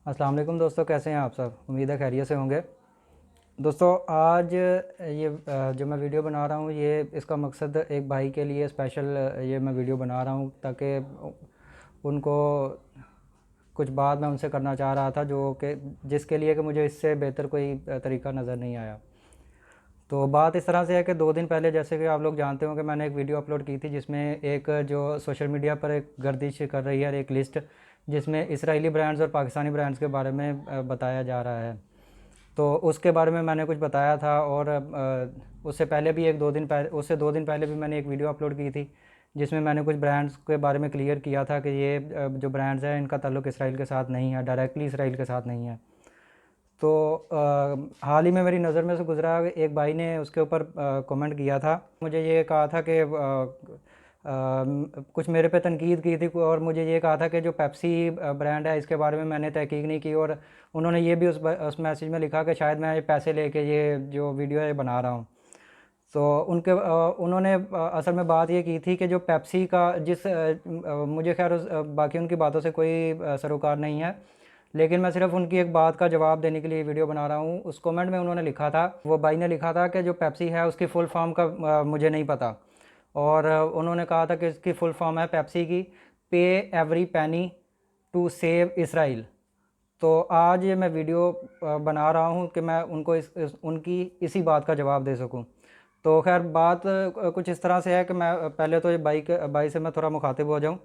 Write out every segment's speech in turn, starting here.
अस्सलाम वालेकुम दोस्तों, कैसे हैं आप सब। उम्मीद है खैरियत से होंगे। दोस्तों आज ये जो मैं वीडियो बना रहा हूँ, ये इसका मकसद एक भाई के लिए स्पेशल ये मैं वीडियो बना रहा हूँ ताकि उनको कुछ बात मैं उनसे करना चाह रहा था जो कि जिसके लिए कि मुझे इससे बेहतर कोई तरीका नज़र नहीं आया। तो बात इस तरह से है कि 2 दिन पहले, जैसे कि आप लोग जानते हो, कि मैंने एक वीडियो अपलोड की थी जिसमें एक जो सोशल मीडिया पर एक गर्दिश कर रही है, एक लिस्ट जिसमें इसराइली ब्रांड्स और पाकिस्तानी ब्रांड्स के बारे में बताया जा रहा है। तो उसके बारे में मैंने कुछ बताया था, और उससे पहले भी 2 दिन पहले भी मैंने एक वीडियो अपलोड की थी जिसमें मैंने कुछ ब्रांड्स के बारे में क्लियर किया था कि ये जो ब्रांड्स हैं इनका ताल्लुक़ इसराइल के साथ नहीं है, डायरेक्टली इसराइल के साथ नहीं है। तो हाल ही में मेरी नज़र में से गुज़रा एक भाई ने उसके ऊपर कमेंट किया था। मुझे ये कहा था कि कुछ मेरे पे तनकीद की थी, और मुझे ये कहा था कि जो पेप्सी ब्रांड है इसके बारे में मैंने तहकीक नहीं की, और उन्होंने ये भी उस मैसेज में लिखा कि शायद मैं पैसे लेके ये जो वीडियो है बना रहा हूँ। तो उन्होंने असल में बात ये की थी कि जो पेप्सी का मुझे खैर बाकी उनकी बातों से कोई सरोकार नहीं है, लेकिन मैं सिर्फ उनकी एक बात का जवाब देने के लिए वीडियो बना रहा हूँ। उस कमेंट में उन्होंने लिखा था, वो भाई ने लिखा था कि जो पेप्सी है उसकी फ़ुल फॉर्म का मुझे नहीं पता, और उन्होंने कहा था कि इसकी फ़ुल फॉर्म है पेप्सी की, pay every penny to save Israel. तो आज ये मैं वीडियो बना रहा हूँ कि मैं उनको उनकी इसी बात का जवाब दे सकूँ। तो खैर बात कुछ इस तरह से है कि मैं पहले तो ये भाई से मैं थोड़ा मुखातिब हो जाऊँ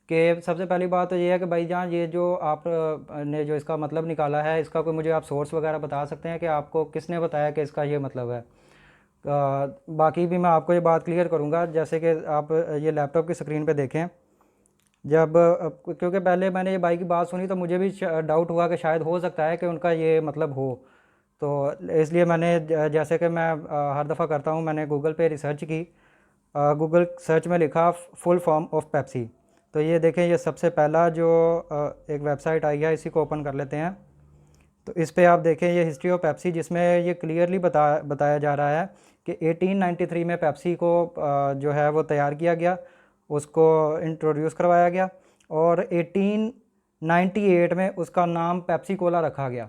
कि सबसे पहली बात तो ये है कि भाईजान, ये जो आप ने जो इसका मतलब निकाला है, इसका कोई मुझे आप सोर्स वगैरह बता सकते हैं कि आपको किसने बताया कि इसका ये मतलब है। बाकी भी मैं आपको ये बात क्लियर करूँगा, जैसे कि आप ये लैपटॉप की स्क्रीन पे देखें। जब क्योंकि पहले मैंने ये भाई की बात सुनी तो मुझे भी डाउट हुआ कि शायद हो सकता है कि उनका ये मतलब हो। तो इसलिए मैंने जैसे कि मैं हर दफ़ा करता हूँ, मैंने गूगल पे रिसर्च की। गूगल सर्च में लिखा फुल फॉर्म ऑफ पेप्सी। तो ये देखें, ये सबसे पहला जो एक वेबसाइट आई है, इसी को ओपन कर लेते हैं। तो इस पे आप देखें, ये हिस्ट्री ऑफ पेप्सी, जिसमें ये क्लियरली बताया जा रहा है कि 1893 में पेप्सी को जो है वो तैयार किया गया, उसको इंट्रोड्यूस करवाया गया, और 1898 में उसका नाम पेप्सी कोला रखा गया।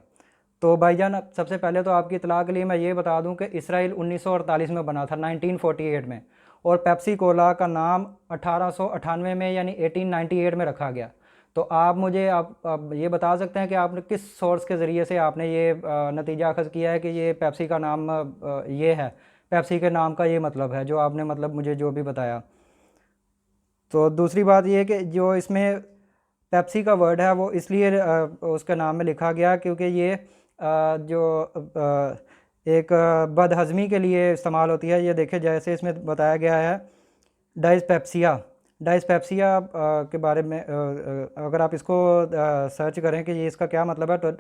तो भाईजान, सबसे पहले तो आपकी इतला के लिए मैं ये बता दूं कि इसराइल 1948 में बना था, 1948 में, और पेप्सी कोला का नाम 1898 में यानी 1898 में रखा गया। तो आप मुझे आप ये बता सकते हैं कि आपने किस सोर्स के ज़रिए से आपने ये नतीजा अखज़ किया है कि ये पेप्सी का नाम ये है, पेप्सी के नाम का ये मतलब है जो आपने मतलब मुझे जो भी बताया। तो दूसरी बात ये है कि जो इसमें पेप्सी का वर्ड है वो इसलिए उसके नाम में लिखा गया क्योंकि ये जो एक बदहज़मी के लिए इस्तेमाल होती है। ये देखिए, जैसे इसमें बताया गया है डाइस्पेप्सिया। डाइस्पेप्सिया के बारे में अगर आप इसको सर्च करें कि ये इसका क्या मतलब है, तो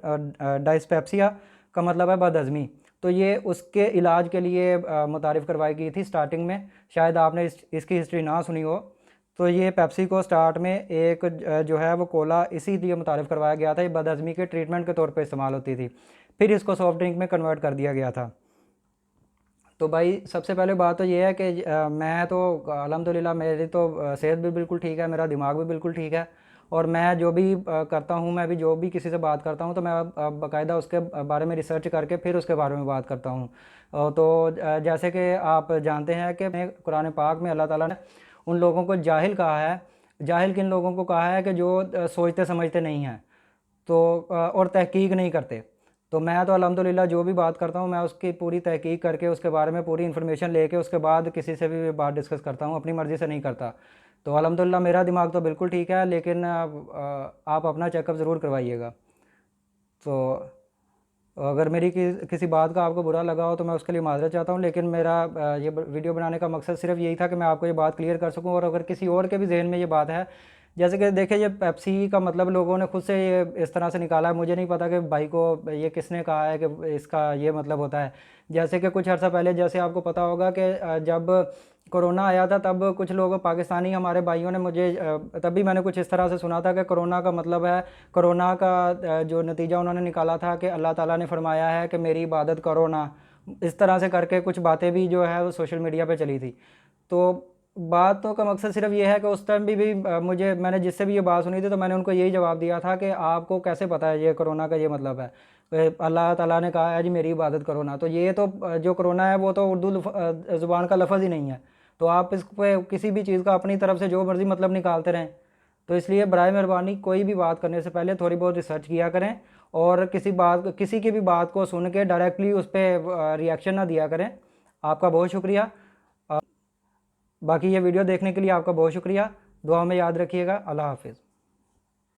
डाइस्पेप्सिया का मतलब है बदहज़मी। तो ये उसके इलाज के लिए मुतारिफ़ करवाई गई थी स्टार्टिंग में। शायद आपने इसकी हिस्ट्री ना सुनी हो। तो ये पेप्सी को स्टार्ट में एक जो है वो कोला इसी लिए मुतारिफ़ करवाया गया था, ये बदहज़मी के ट्रीटमेंट के तौर पे इस्तेमाल होती थी। फिर इसको सॉफ्ट ड्रिंक में कन्वर्ट कर दिया गया था। तो भाई, सबसे पहले बात तो ये है कि मैं तो अल्हम्दुलिल्लाह मेरी तो सेहत भी बिल्कुल ठीक है, मेरा दिमाग भी बिल्कुल ठीक है, और मैं जो भी करता हूँ, मैं भी जो भी किसी से बात करता हूँ तो मैं बाकायदा उसके बारे में रिसर्च करके फिर उसके बारे में बात करता हूँ। तो जैसे कि आप जानते हैं कि कुरान पाक में अल्लाह ताला ने उन लोगों को जाहिल कहा है। जाहिल किन लोगों को कहा है कि जो सोचते समझते नहीं हैं, तो और तहकीक नहीं करते। तो मैं तो अल्हम्दुलिल्लाह जो भी बात करता हूँ, मैं उसकी पूरी तहकीक करके उसके बारे में पूरी इन्फॉर्मेशन लेके उसके बाद किसी से भी बात डिस्कस करता हूँ, अपनी मर्ज़ी से नहीं करता। तो अल्हम्दुलिल्लाह मेरा दिमाग तो बिल्कुल ठीक है, लेकिन आप अपना चेकअप ज़रूर करवाइएगा। तो अगर मेरी किसी बात का आपको बुरा लगा हो तो मैं उसके लिए माज़रत चाहता हूँ, लेकिन मेरा ये वीडियो बनाने का मकसद सिर्फ यही था कि मैं आपको ये बात क्लियर कर सकूँ, और अगर किसी और के भी जहन में ये बात है, जैसे कि देखिए, ये पेप्सी का मतलब लोगों ने खुद से ये इस तरह से निकाला है। मुझे नहीं पता कि भाई को ये किसने कहा है कि इसका ये मतलब होता है। जैसे कि कुछ अर्सा पहले, जैसे आपको पता होगा कि जब कोरोना आया था, तब कुछ लोग पाकिस्तानी हमारे भाइयों ने मुझे तभी मैंने कुछ इस तरह से सुना था कि कोरोना का मतलब है, कोरोना का जो नतीजा उन्होंने निकाला था कि अल्लाह ताला ने फरमाया है कि मेरी इबादत करो ना। इस तरह से करके कुछ बातें भी जो है वो सोशल मीडिया पे चली थी। तो बात तो का मकसद सिर्फ ये है कि उस टाइम भी मैंने जिससे भी ये बात सुनी थी तो मैंने उनको यही जवाब दिया था कि आपको कैसे पता है ये कोरोना का ये मतलब है। अल्लाह ताला ने कहा है जी मेरी इबादत करो ना, तो ये तो जो कोरोना है वो तो उर्दू ज़ुबान का लफ्ज़ ही नहीं है। तो आप इस पे किसी भी चीज़ का अपनी तरफ से जो मर्ज़ी मतलब निकालते रहें। तो इसलिए बराए मेहरबानी कोई भी बात करने से पहले थोड़ी बहुत रिसर्च किया करें, और किसी की भी बात को सुन के डायरेक्टली उस पर रिएक्शन ना दिया करें। आपका बहुत शुक्रिया। बाकी ये वीडियो देखने के लिए आपका बहुत शुक्रिया। दुआ में याद रखिएगा। अल्लाह हाफिज़।